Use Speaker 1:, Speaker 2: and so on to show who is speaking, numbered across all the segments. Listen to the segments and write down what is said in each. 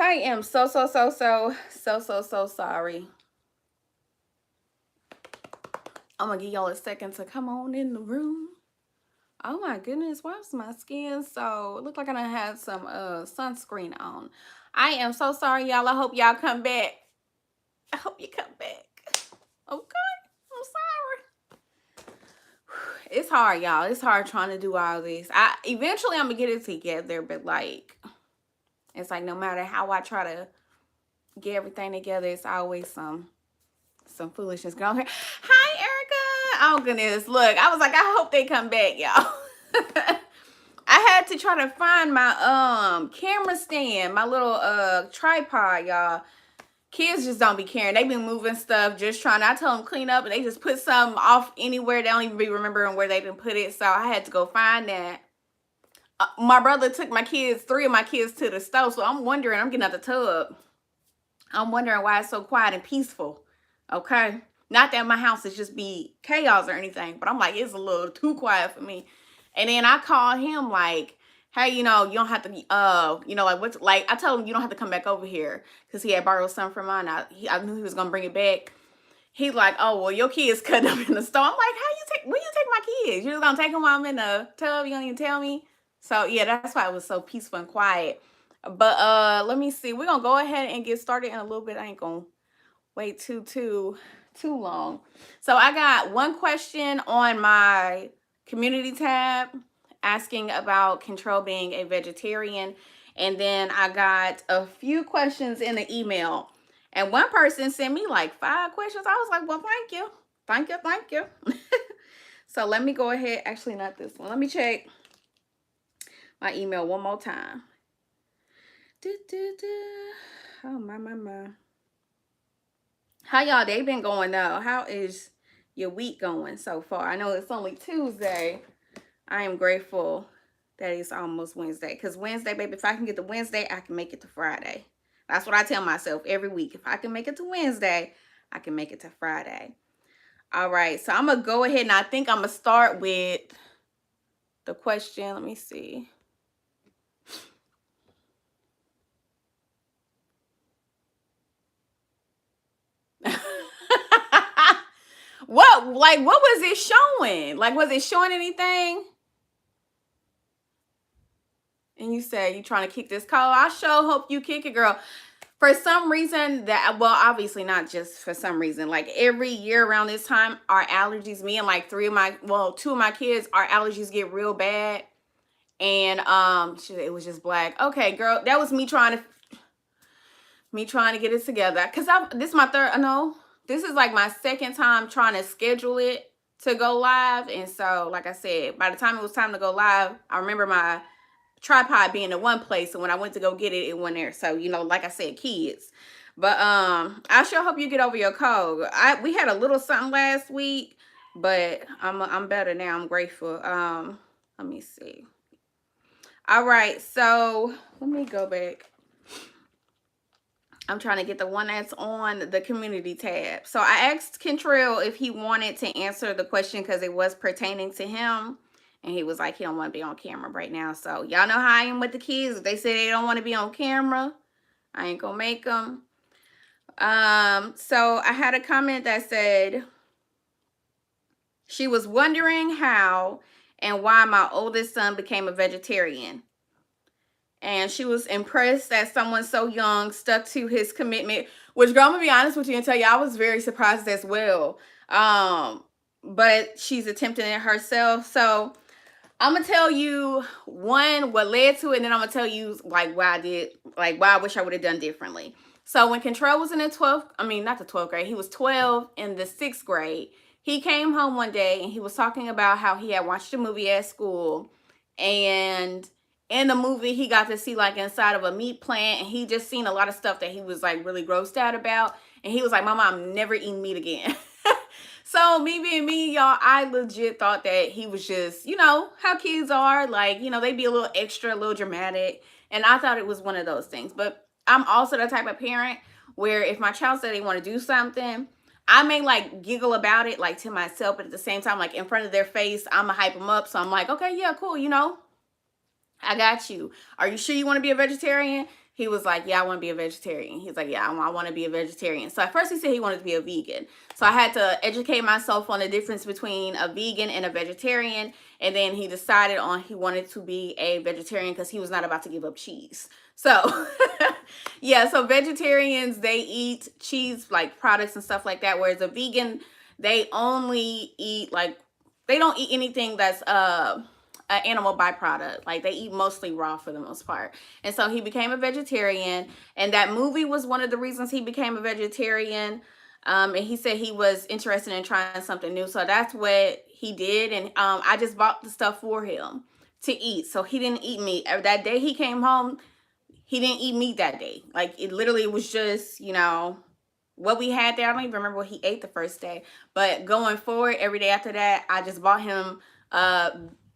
Speaker 1: I am so sorry. I'm gonna give y'all a second to come on in the room. Oh my goodness, why is my skin so, it looked like I done had some sunscreen on. I am so sorry, y'all. I hope y'all come back. I hope you come back. Okay, I'm sorry. It's hard, y'all. It's hard trying to do all this. Eventually I'm gonna get it together, but like, it's like no matter how I try to get everything together, it's always some foolishness going on here. Hi, Erica. Oh goodness, look, I was like, I hope they come back, y'all. I had to try to find my camera stand, my little tripod, y'all. Kids just don't be caring. They been moving stuff, just trying. I tell them clean up, and they just put something off anywhere. They don't even be remembering where they didn't put it. So I had to go find that. My brother took my kids, 3 of my kids, to the stove. So I'm wondering, I'm getting out the tub. I'm wondering why it's so quiet and peaceful. Okay, not that my house is just be chaos or anything, but I'm like, it's a little too quiet for me. And then I call him like, hey, you don't have to, like, what's, like, I told him you don't have to come back over here, because he had borrowed something from mine. I knew he was gonna bring it back. He's like, oh, well, your kids cut up in the store. I'm like, where you take my kids? You just gonna take them while I'm in the tub? You don't even tell me? So yeah, that's why it was so peaceful and quiet. But let me see. We're gonna go ahead and get started in a little bit. I ain't gonna wait too long. So I got one question on my community tab asking about Control being a vegetarian, and then I got a few questions in the email, and one person sent me like 5 questions. I was like, well, thank you. So let me go ahead, actually not this one, let me check my email one more time. Oh my. How y'all day been going though? How is your week going so far? I know it's only Tuesday. I am grateful that it's almost Wednesday, because Wednesday, baby, if I can get to Wednesday, I can make it to Friday. That's what I tell myself every week. If I can make it to Wednesday, I can make it to Friday. All right, so I'm gonna go ahead, and I think I'm gonna start with the question. Let me see. What was it showing? Like, was it showing anything? And you said you trying to kick this cold. I sure hope you kick it, girl. For some reason, well, obviously not just for some reason, like every year around this time, our allergies, me and like 2 of my kids, our allergies get real bad. And it was just black. Okay, girl, that was me trying to get it together. Cause this is my third, no, this is like my second time trying to schedule it to go live. And so, like I said, by the time it was time to go live, I remember my tripod being in one place, and when I went to go get it, it wasn't there. So, like I said, kids. But I sure hope you get over your cold. We had a little something last week, but I'm better now. I'm grateful. Let me see. All right, so let me go back. I'm trying to get the one that's on the community tab. So I asked Kentrell if he wanted to answer the question because it was pertaining to him. And he was like, he don't want to be on camera right now. So y'all know how I am with the kids. If they say they don't want to be on camera, I ain't gonna make them. So I had a comment that said, she was wondering how and why my oldest son became a vegetarian. And she was impressed that someone so young stuck to his commitment, which, girl, I'm gonna be honest with you and tell you, I was very surprised as well. But she's attempting it herself. So I'm gonna tell you what led to it, and then I'm gonna tell you like why I wish I would have done differently. So when Contrell was in the 12th, not the 12th grade, he was 12 in the 6th grade. He came home one day and he was talking about how he had watched a movie at school, and in the movie he got to see like inside of a meat plant, and he just seen a lot of stuff that he was like really grossed out about, and he was like, Mama, I'm never eating meat again. So me being me, y'all, I legit thought that he was just, how kids are, like, they be a little extra, a little dramatic. And I thought it was one of those things. But I'm also the type of parent where if my child said they want to do something, I may like giggle about it like to myself, but at the same time, like in front of their face, I'm gonna hype them up. So I'm like, okay, yeah, cool, I got you. Are you sure you want to be a vegetarian? he was like, yeah, I want to be a vegetarian. He's like, yeah, I want to be a vegetarian. So at first he said he wanted to be a vegan. So I had to educate myself on the difference between a vegan and a vegetarian. And then he decided on he wanted to be a vegetarian because he was not about to give up cheese. So yeah, so vegetarians, they eat cheese like products and stuff like that. Whereas a vegan, they only eat like, they don't eat anything that's an animal byproduct. Like they eat mostly raw for the most part. And so he became a vegetarian, and that movie was one of the reasons he became a vegetarian. And he said he was interested in trying something new, so that's what he did. And I just bought the stuff for him to eat, so he didn't eat meat. That day he came home, he didn't eat meat that day. Like it literally was just, you know, what we had there. I don't even remember what he ate the first day, but going forward, every day after that, I just bought him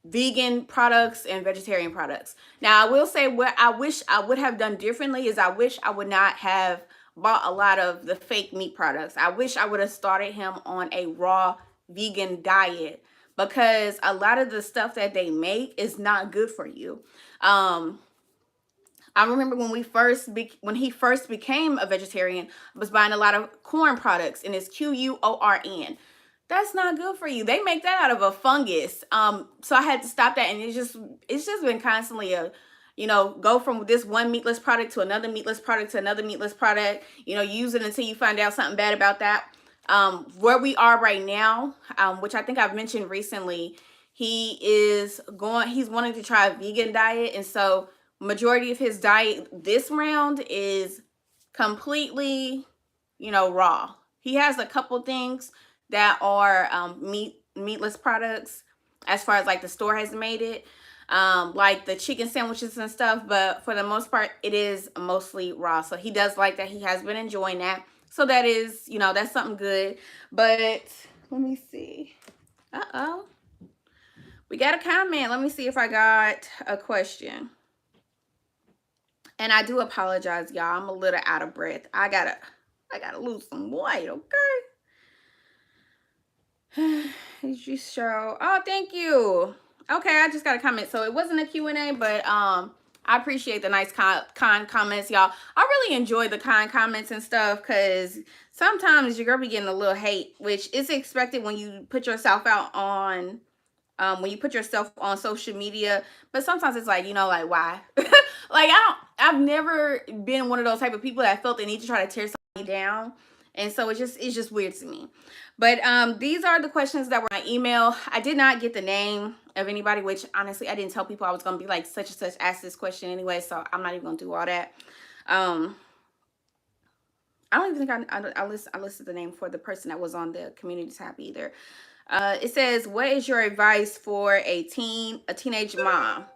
Speaker 1: vegan products and vegetarian products. Now I will say what I wish I would have done differently is I wish I would not have bought a lot of the fake meat products. I wish I would have started him on a raw vegan diet, because a lot of the stuff that they make is not good for you. I remember when when he first became a vegetarian, I was buying a lot of corn products, and it's QUORN. That's not good for you. They make that out of a fungus. So I had to stop that, and it's just been constantly a, you know, go from this one meatless product to another meatless product to another meatless product. You know, use it until you find out something bad about that. Where we are right now, which I think I've mentioned recently, he's wanting to try a vegan diet, and so majority of his diet this round is completely, you know, raw. He has a couple things that are meatless products as far as like the store has made it, like the chicken sandwiches and stuff, but for the most part it is mostly raw. So he does like that. He has been enjoying that, so that is, you know, that's something good. But let me see. We got a comment. Let me see if I got a question. And I do apologize, y'all. I'm a little out of breath. I gotta lose some weight, okay? Did you show? Oh, thank you. Okay, I just got a comment. So it wasn't a Q&A, but I appreciate the nice kind comments, y'all. I really enjoy the kind comments and stuff, because sometimes your girl be getting a little hate, which is expected when you put yourself out on social media. But sometimes it's like, you know, like, why? Like, I've never been one of those type of people that felt the need to try to tear somebody down. And so it's just weird to me. But these are the questions that were in my email. I did not get the name of anybody, which honestly I didn't tell people I was going to be like such and such ask this question anyway, so I'm not even going to do all that. I don't even think I listed the name for the person that was on the community tab either. It says, what is your advice for a teenage mom?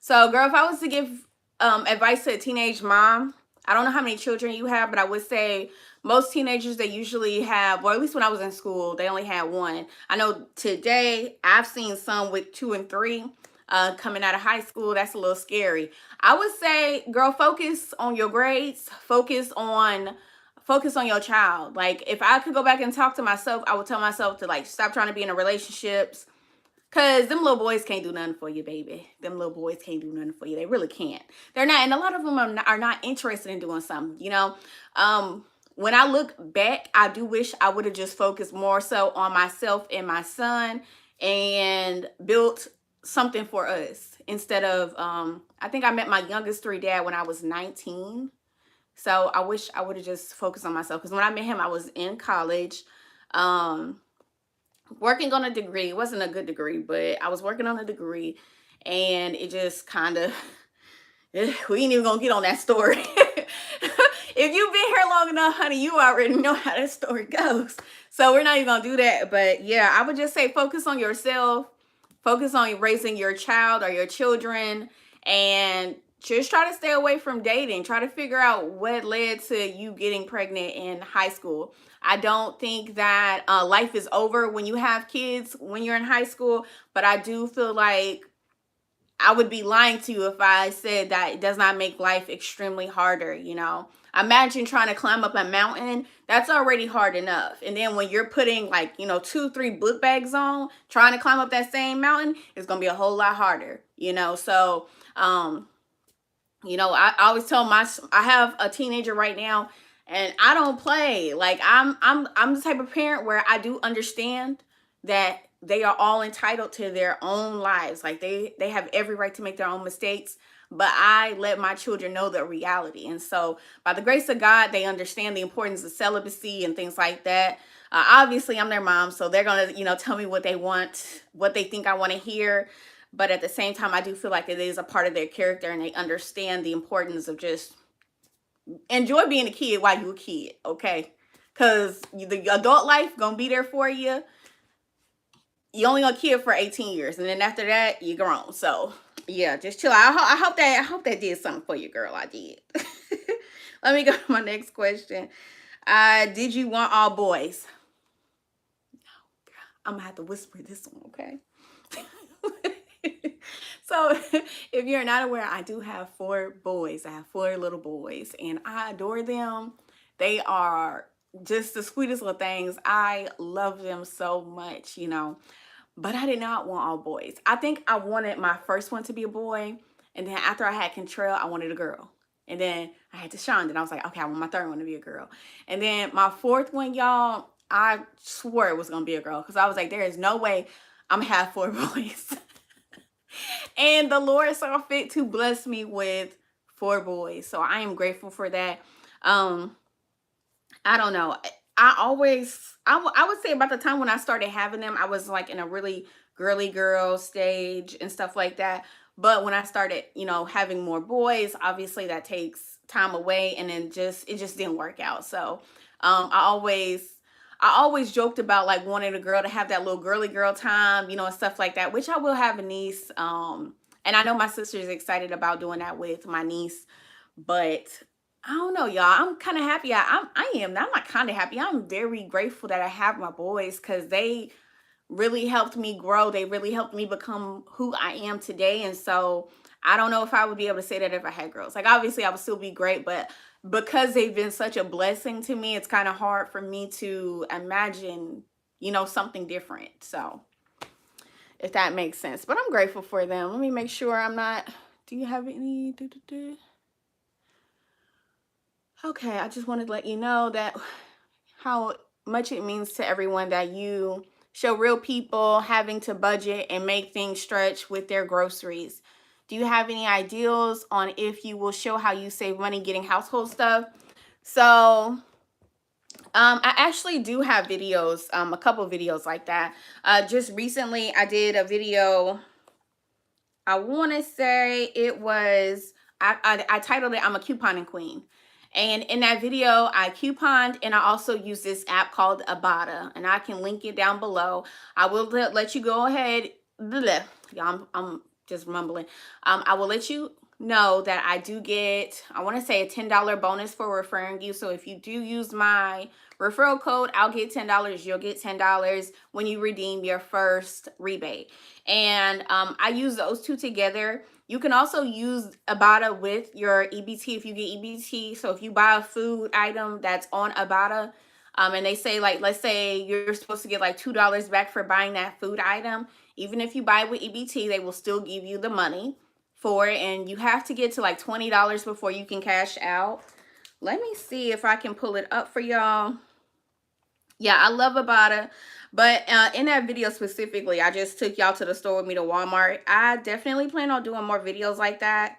Speaker 1: So, girl, if I was to give advice to a teenage mom, I don't know how many children you have, but I would say most teenagers, they usually have, or at least when I was in school, they only had one. I know today I've seen some with 2 and 3 coming out of high school. That's a little scary. I would say, girl, focus on your grades, focus on your child. Like, if I could go back and talk to myself, I would tell myself to like stop trying to be in a relationships, because them little boys can't do nothing for you, baby. Them little boys can't do nothing for you. They really can't. They're not, and a lot of them are not interested in doing something, you know. When I look back, I do wish I would have just focused more so on myself and my son and built something for us instead of, I think I met my youngest 3 dad when I was 19. So I wish I would have just focused on myself, because when I met him, I was in college, working on a degree. It wasn't a good degree, but I was working on a degree, and it just kind of, we ain't even gonna get on that story. If you've been here long enough, honey, you already know how that story goes. So we're not even gonna do that. But yeah, I would just say focus on yourself, focus on raising your child or your children, and just try to stay away from dating. Try to figure out what led to you getting pregnant in high school. I don't think that life is over when you have kids when you're in high school, but I do feel like I would be lying to you if I said that it does not make life extremely harder, you know. Imagine trying to climb up a mountain. That's already hard enough. And then when you're putting like, you know, 2-3 book bags on, trying to climb up that same mountain, it's going to be a whole lot harder, you know. So, You know, I always tell I have a teenager right now, and I don't play. Like I'm the type of parent where I do understand that they are all entitled to their own lives. Like they have every right to make their own mistakes, but I let my children know the reality. And so by the grace of God, they understand the importance of celibacy and things like that. Obviously, I'm their mom, so they're gonna, tell me what they want, what they think I want to hear. But at the same time, I do feel like it is a part of their character, and they understand the importance of just enjoy being a kid while you're a kid, okay? Because the adult life gonna be there for you. You only a kid for 18 years, and then after that, you're grown. So yeah, just chill out. I hope that did something for you, girl. I did. Let me go to my next question. Did you want all boys? I'm gonna have to whisper this one, okay? So, if you're not aware, I do have 4 boys. I have 4 little boys, and I adore them. They are just the sweetest little things. I love them so much. But I did not want all boys. I think I wanted my first one to be a boy, and then after I had Contrell, I wanted a girl. And then I had Deshawn, and I was like, okay, I want my third one to be a girl. And then my fourth one, y'all, I swore it was gonna be a girl because I was like, there is no way I'm gonna have 4 boys. And the Lord saw fit to bless me with 4 boys. So I am grateful for that. Um, I don't know. I would say about the time when I started having them, I was like in a really girly girl stage and stuff like that. But when I started, having more boys, obviously that takes time away, and then it just didn't work out. So, I always joked about like wanting a girl to have that little girly girl time, and stuff like that, which I will have a niece. And I know my sister is excited about doing that with my niece, but I don't know, y'all. I'm kind of happy. I am. I'm not kind of happy. I'm very grateful that I have my boys because they really helped me grow. They really helped me become who I am today. And so I don't know if I would be able to say that if I had girls. Like, obviously, I would still be great, but because they've been such a blessing to me, it's kind of hard for me to imagine, something different. So, if that makes sense. But I'm grateful for them. Let me make sure I'm not. Do you have any? Okay, I just wanted to let you know that how much it means to everyone that you show real people having to budget and make things stretch with their groceries. Do you have any ideals on if you will show how you save money getting household stuff? So, I actually do have videos, a couple videos like that. Just recently, I did a video. I want to say it was, I titled it, I'm a Couponing Queen. And in that video, I couponed, and I also use this app called Ibotta, and I can link it down below. I will let you go ahead. Bleh, y'all, I'm just mumbling. I will let you know that I do get, I want to say, a $10 bonus for referring you. So if you do use my referral code, I'll get $10. You'll get $10 when you redeem your first rebate. And I use those two together. You can also use Ibotta with your EBT if you get EBT. So if you buy a food item that's on Ibotta, and they say, like, let's say you're supposed to get like $2 back for buying that food item. Even if you buy it with EBT, they will still give you the money for it. And you have to get to like $20 before you can cash out. Let me see if I can pull it up for y'all. Yeah, I love Ibotta. But in that video specifically, I just took y'all to the store with me to Walmart. I definitely plan on doing more videos like that.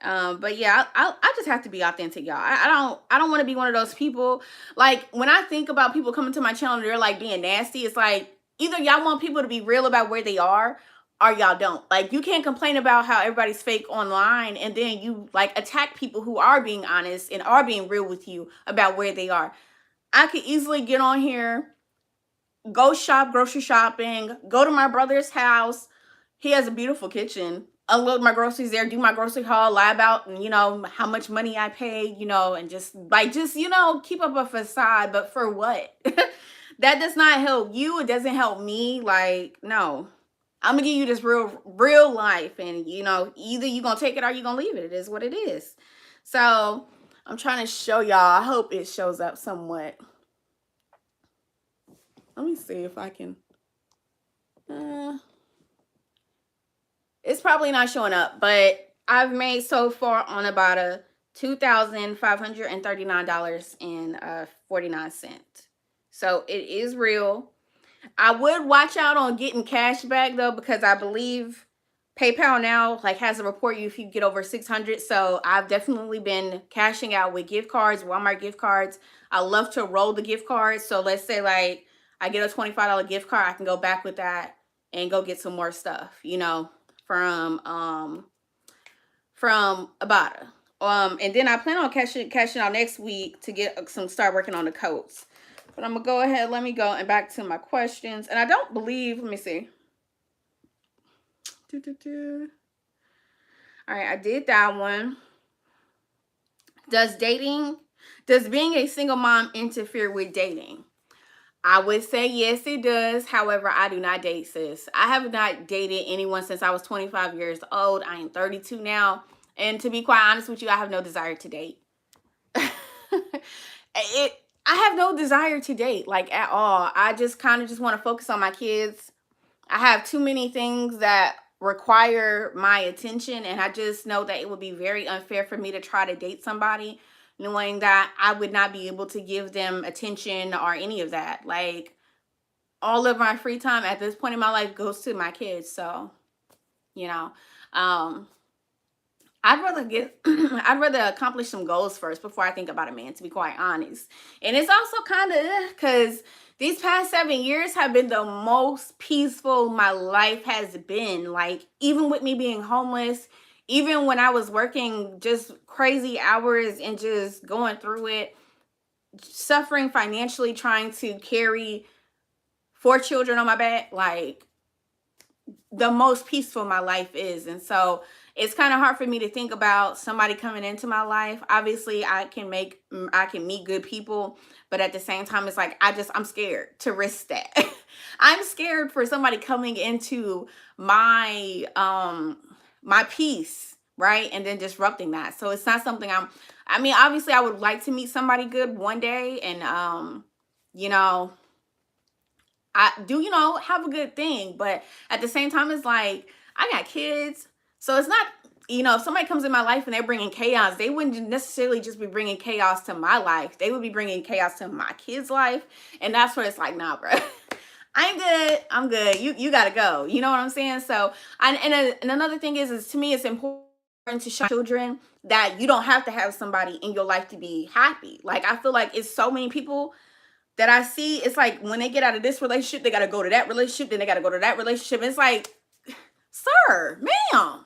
Speaker 1: But yeah, I just have to be authentic, y'all. I don't want to be one of those people. Like, when I think about people coming to my channel and they're like being nasty, it's like either y'all want people to be real about where they are, or y'all don't. Like, you can't complain about how everybody's fake online and then you like attack people who are being honest and are being real with you about where they are. I could easily get on here, go shop, grocery shopping, go to my brother's house. He has a beautiful kitchen. Unload my groceries there, do my grocery haul, lie about, and how much money I paid, and just keep up a facade. But for what? That does not help you. It doesn't help me. Like, no. I'm gonna give you this real life, and either you're gonna take it or you're gonna leave it. It is what it is. So I'm trying to show y'all. I hope it shows up somewhat. Let me see if I can. It's probably not showing up, but I've made so far on about a $2,539.49. So it is real. I would watch out on getting cash back though, because I believe PayPal now like has a report you if you get over 600. So I've definitely been cashing out with gift cards, Walmart gift cards. I love to roll the gift cards. So let's say like I get a $25 gift card, I can go back with that and go get some more stuff, from Ibotta. And then I plan on cashing out next week to get start working on the coats. But I'm gonna go ahead. Let me go and back to my questions. And I don't believe. Let me see. All right, I did that one. Does being a single mom interfere with dating? I would say yes, it does. However, I do not date, sis. I have not dated anyone since I was 25 years old. I am 32 now. And to be quite honest with you, I have no desire to date. I have no desire to date, like, at all. I just kind of just want to focus on my kids. I have too many things that require my attention, and I just know that it would be very unfair for me to try to date somebody knowing that I would not be able to give them attention or any of that. Like, all of my free time at this point in my life goes to my kids. So, you know, um, I'd rather get I'd rather accomplish some goals first before I think about a man, to be quite honest. And it's also kind of because these past 7 years have been the most peaceful my life has been. Like, even with me being homeless, even when I was working just crazy hours and just going through it, suffering financially, trying to carry 4 children on my back, like, the most peaceful my life is. And so it's kind of hard for me to think about somebody coming into my life. Obviously, I can meet good people, but at the same time it's like I'm scared to risk that. I'm scared for somebody coming into my peace, right? And then disrupting that. So it's not something I mean, obviously I would like to meet somebody good one day, and you know, I do, have a good thing. But at the same time, it's like I got kids. So it's not, if somebody comes in my life and they're bringing chaos, they wouldn't necessarily just be bringing chaos to my life. They would be bringing chaos to my kids' life. And that's where it's like, nah, bro. I'm good. I'm good. You got to go. You know what I'm saying? So, and another thing is to me, it's important to show children that you don't have to have somebody in your life to be happy. Like, I feel like it's so many people that I see, it's like when they get out of this relationship, they got to go to that relationship, then they got to go to that relationship. It's like, sir, ma'am,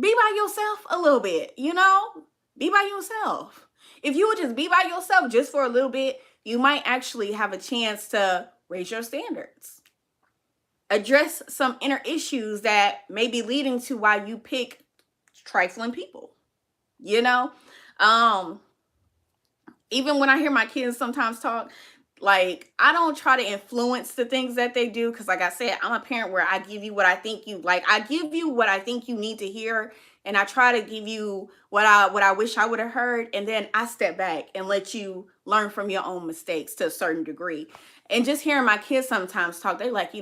Speaker 1: be by yourself a little bit, Be by yourself. If you would just be by yourself just for a little bit, you might actually have a chance to raise your standards. Address some inner issues that may be leading to why you pick trifling people, Even when I hear my kids sometimes talk, like, I don't try to influence the things that they do, because like I said, I'm a parent where I give you what I think you like. I give you what I think you need to hear, and I try to give you what I wish I would have heard, and then I step back and let you learn from your own mistakes to a certain degree. And just hearing my kids sometimes talk, they like, I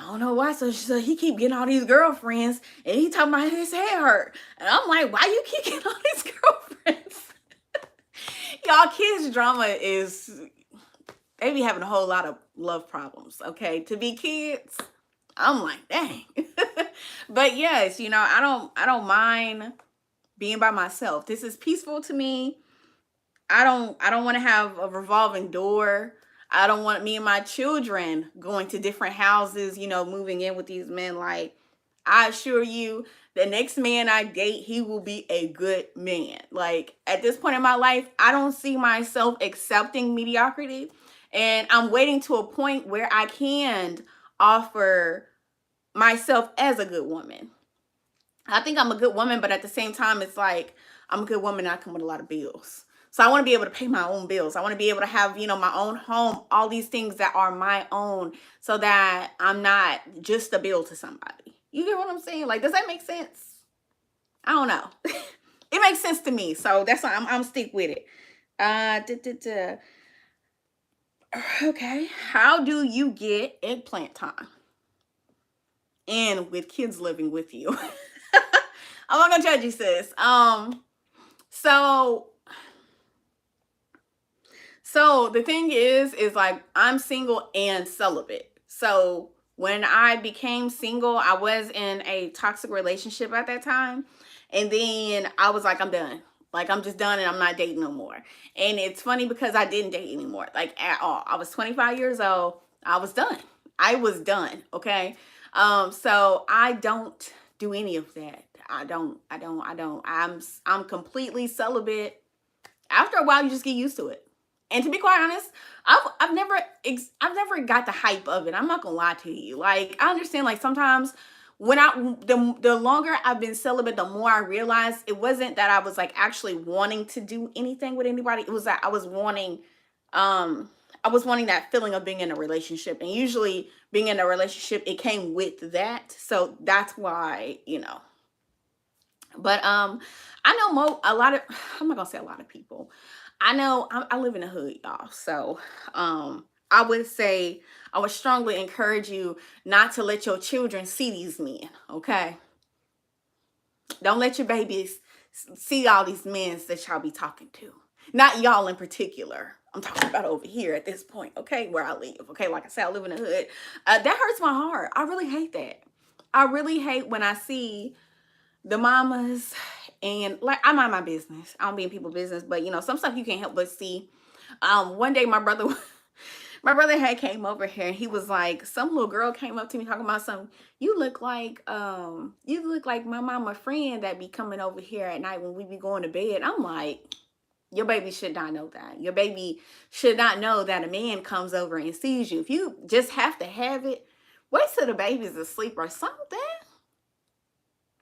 Speaker 1: don't know why. So he keep getting all these girlfriends, and he talking about his head hurt, and I'm like, why you keep getting all these girlfriends? Y'all, kids drama is, they be having a whole lot of love problems, okay? To be kids, I'm like, dang. But yes, I don't mind being by myself. This is peaceful to me. I don't want to have a revolving door. I don't want me and my children going to different houses, moving in with these men. Like, I assure you, the next man I date, he will be a good man. Like, at this point in my life, I don't see myself accepting mediocrity. And I'm waiting to a point where I can offer myself as a good woman. I think I'm a good woman, but at the same time, it's like I'm a good woman and I come with a lot of bills. So I want to be able to pay my own bills. I want to be able to have, my own home, all these things that are my own, so that I'm not just a bill to somebody. You get what I'm saying? Like, does that make sense? I don't know. It makes sense to me. So that's why I'm stick with it. Okay. How do you get eggplant time? And with kids living with you. I'm not gonna judge you, sis. So the thing is like I'm single and celibate. So when I became single, I was in a toxic relationship at that time. And then I was like, I'm done. Like I'm just done and I'm not dating no more. And it's funny because I didn't date anymore, like at all. I was 25 years old. I was done. I was done. Okay. So I don't do any of that. I'm completely celibate. After a while you just get used to it. And to be quite honest, I've never got the hype of it. I'm not gonna lie to you. Like I understand, like sometimes when the longer I've been celibate, the more I realized it wasn't that I was like actually wanting to do anything with anybody. It was that I was wanting that feeling of being in a relationship. And usually being in a relationship, it came with that. So that's why, But I know a lot of I'm not gonna say a lot of people. I know I live in the hood, y'all. So I would say I would strongly encourage you not to let your children see these men. Okay, don't let your babies see all these men that y'all be talking to. Not y'all in particular. I'm talking about over here at this point. Okay, where I live. Okay, like I said, I live in the hood. That hurts my heart. I really hate that. I really hate when I see the mamas, and like I mind my business. I don't be in people's business, but some stuff you can't help but see. One day my brother my brother had came over here and he was like, some little girl came up to me talking about something. You look like my mama friend that be coming over here at night when we be going to bed. I'm like, your baby should not know that. Your baby should not know that a man comes over and sees you. If you just have to have it, wait till the baby's asleep or something.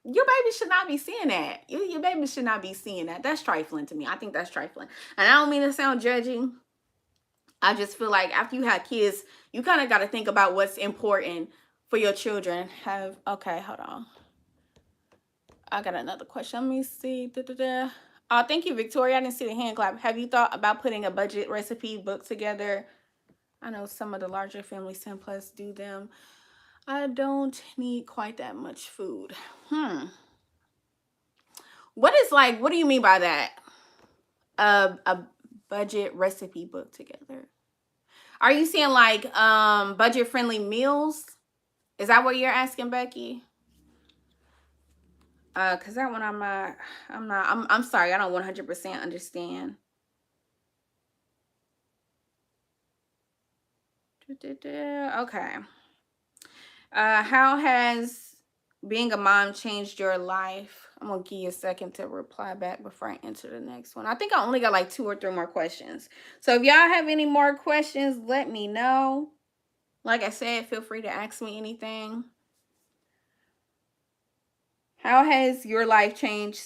Speaker 1: Your baby should not be seeing that. Your baby should not be seeing that. That's trifling to me. I think that's trifling. And I don't mean to sound judgy. I just feel like after you have kids, you kind of got to think about what's important for your children. Okay, hold on. I got another question. Let me see. Thank you, Victoria. I didn't see the hand clap. Have you thought about putting a budget recipe book together? I know some of the larger families, 10 plus, do them. I don't need quite that much food. What do you mean by that? A budget recipe book together. Are you saying like budget friendly meals? Is that what you're asking, Becky? Cause that one I'm sorry, I don't 100% understand. Okay. How has being a mom changed your life? I'm gonna give you a second to reply back before I answer the next one. I think I only got like 2 or 3 more questions. So if y'all have any more questions, let me know. Like I said, feel free to ask me anything. How has your life changed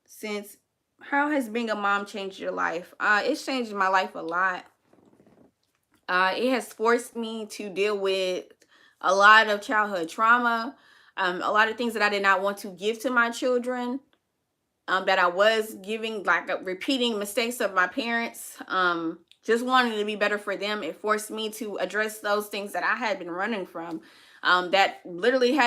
Speaker 1: since? How has being a mom changed your life? It's changed my life a lot. It has forced me to deal with a lot of childhood trauma, a lot of things that I did not want to give to my children, that I was giving, like repeating mistakes of my parents, just wanting to be better for them. It forced me to address those things that I had been running from, that literally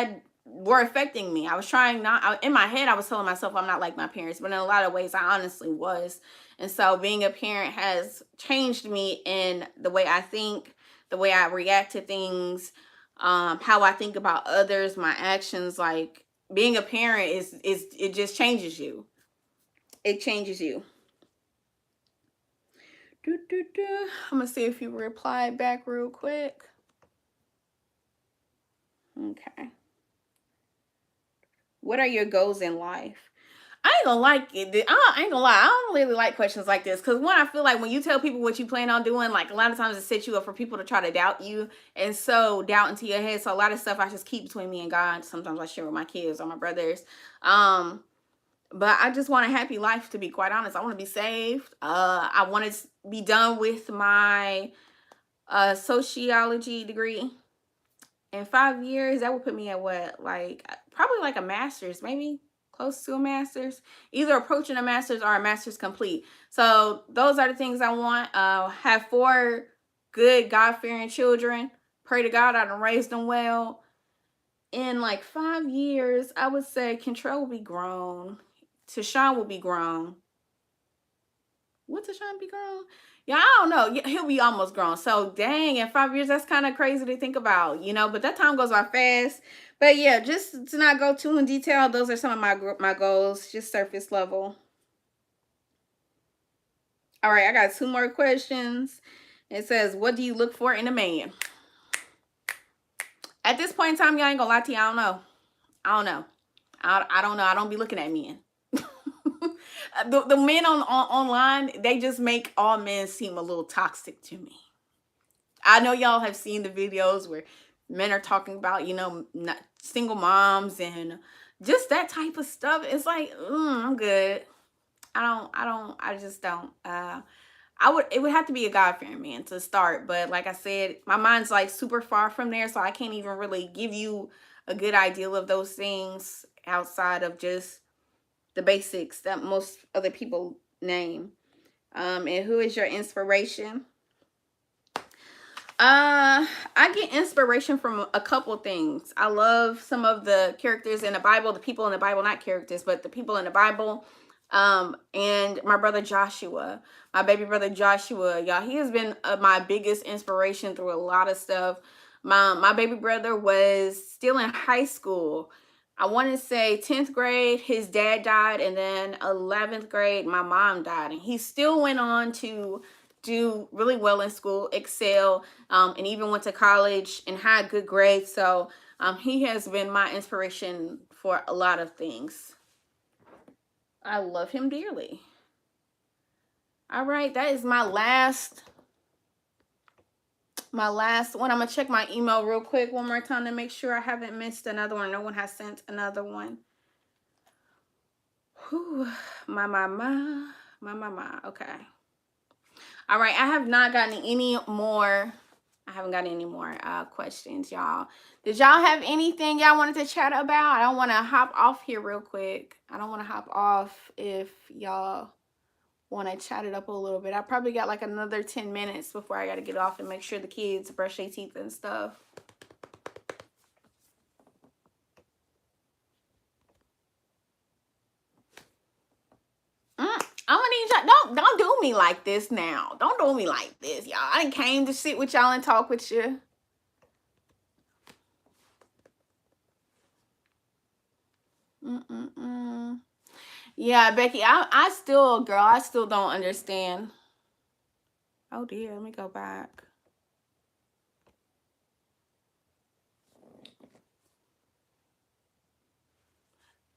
Speaker 1: were affecting me. I was trying not, in my head, I was telling myself I'm not like my parents, but in a lot of ways, I honestly was. And so being a parent has changed me in the way I think, the way I react to things, how I think about others, my actions. Like being a parent is it just changes you. It changes you. I'm gonna see if you reply back real quick. Okay. What are your goals in life? I ain't gonna like it. I ain't gonna lie. I don't really like questions like this because one, I feel like when you tell people what you plan on doing, like a lot of times it sets you up for people to try to doubt you, and so doubt into your head. So a lot of stuff I just keep between me and God. Sometimes I share with my kids or my brothers. But I just want a happy life, to be quite honest. I want to be saved. I want to be done with my sociology degree in 5 years. That would put me at what, like probably like a master's, maybe close to a master's, either approaching a master's or a master's complete. So those are the things I want. Have 4 good God-fearing children. Pray to God I done raised them well. in like 5 years, I would say Kentrell will be grown. Tashawn will be grown. Would Tashawn be grown? Yeah, I don't know. Yeah, he'll be almost grown. So dang, in 5 years, that's kind of crazy to think about, you know. But that time goes by fast. But yeah, just to not go too in detail, those are some of my goals, just surface level. All right, I got 2 more questions. It says, "What do you look for in a man?" At this point in time, y'all ain't gonna lie to you. I don't know. I don't know. I don't know. I don't be looking at men. The men on online, they just make all men seem a little toxic to me. I know y'all have seen the videos where men are talking about, you know, not single moms and just that type of stuff. It's like, I'm good. I just don't. It would have to be a God-fearing man to start. But like I said, my mind's like super far from there. So I can't even really give you a good idea of those things outside of just the basics that most other people name. And who is your inspiration? I get inspiration from a couple things. I love some of the characters in the Bible, the people in the Bible, not characters, but the people in the Bible. And my brother Joshua, my baby brother Joshua, y'all, he has been my biggest inspiration through a lot of stuff. My baby brother was still in high school. I want to say 10th grade, his dad died, and then 11th grade, my mom died, and he still went on to do really well in school, excel, and even went to college and had good grades. So he has been my inspiration for a lot of things. I love him dearly. All right, that is my last one. I'm gonna check my email real quick one more time to make sure I haven't missed another one. No one has sent another one. Whew, my. Okay. All right, I have not gotten any more. I haven't got any more questions, y'all. Did y'all have anything y'all wanted to chat about? I don't want to hop off here real quick. I don't want to hop off if y'all want to chat it up a little bit. I probably got like another 10 minutes before I got to get off and make sure the kids brush their teeth and stuff. I'm gonna need y'all. Don't do me like this now. Don't do me like this, y'all. I done came to sit with y'all and talk with you. Yeah, Becky, I still, girl, I still don't understand. Oh dear, let me go back.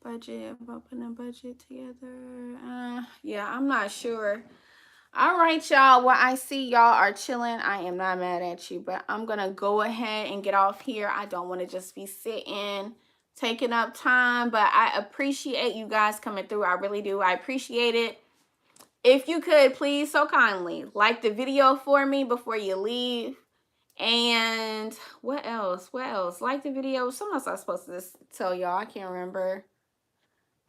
Speaker 1: Budget, I'm putting a budget together. Yeah, I'm not sure. All right, y'all. Well, I see y'all are chilling. I am not mad at you, but I'm gonna go ahead and get off here. I don't want to just be sitting, taking up time, but I appreciate you guys coming through. I really do. I appreciate it. If you could, please, so kindly, like the video for me before you leave. And what else? What else? Like the video. Something else I was supposed to tell y'all. I can't remember.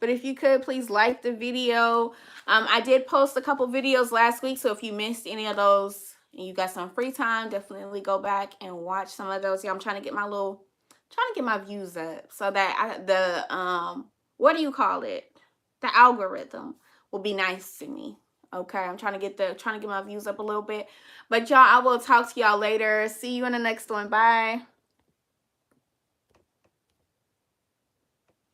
Speaker 1: But if you could, please like the video. I did post a couple videos last week, so if you missed any of those and you got some free time, definitely go back and watch some of those. Yeah, I'm trying to get my views up so that what do you call it? The algorithm will be nice to me. Okay, I'm trying to get my views up a little bit. But y'all, I will talk to y'all later. See you in the next one. Bye.